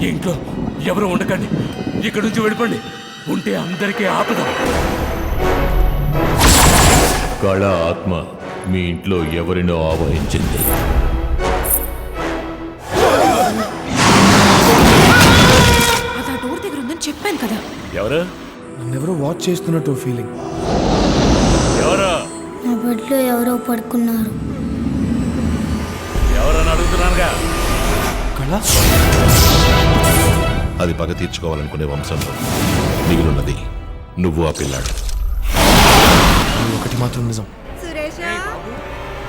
ఈ ఇంట్లో ఎవరు ఉండకండి, ఇక్కడి నుంచి వెళ్ళిపోండి. ఉంటే అందరికీ ఆపద. కళ ఆత్మ మీ ఇంట్లో ఎవరినో ఆవహించింది. అది ఆ డోర్ దగ్గర ఉందని చెప్పాను కదా. ఎవరు నన్నెవరో వాచ్ చేస్తున్నట్టు ఫీలింగ్. ఎవరు నా బెడ్లో ఎవరో పడుకున్నారు. ఎవరని అడుగుతున్నానుగా. కళ అది పగ తీర్చుకోవాలనుకునే వంశంలో మిగిలిన్నది నువ్వు ఆ పిల్లాడు. ఒకటి మాత్రం నిజం,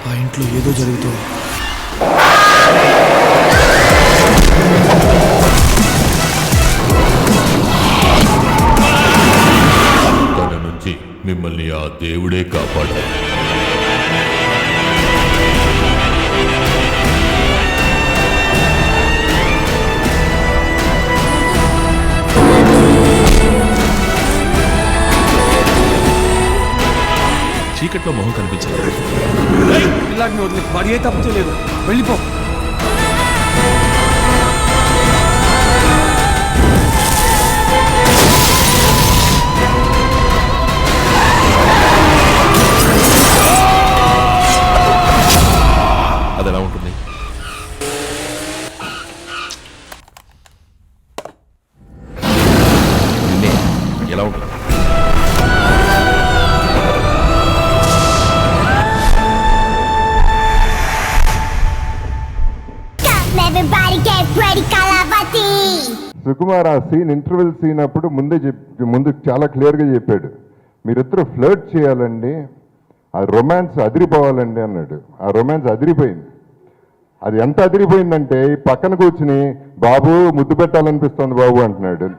ఆ ఇంట్లో ఏదో జరుగుతుంది. తన నుంచి మిమ్మల్ని ఆ దేవుడే కాపాడాడు. చీకట్లో మొహం కనిపించలేదు. ఇలాంటి వదిలే, వాడి ఏ తప్పు చేయలేదు. వెళ్ళిపో. అది ఎలా ఉంటుంది? నిన్నే ఎలా ఉంటుంది? సుకుమార్ ఆ సీన్ ఇంటర్వెల్ సీన్ అప్పుడు ముందు చాలా క్లియర్గా చెప్పాడు, మీరిద్దరు ఫ్లర్ట్ చేయాలండి, ఆ రొమాన్స్ అదిరిపోవాలండి అన్నాడు. ఆ రొమాన్స్ అదిరిపోయింది. అది ఎంత అదిరిపోయిందంటే పక్కన కూర్చుని బాబు ముద్దు పెట్టాలనిపిస్తుంది బాబు అంటున్నాడు.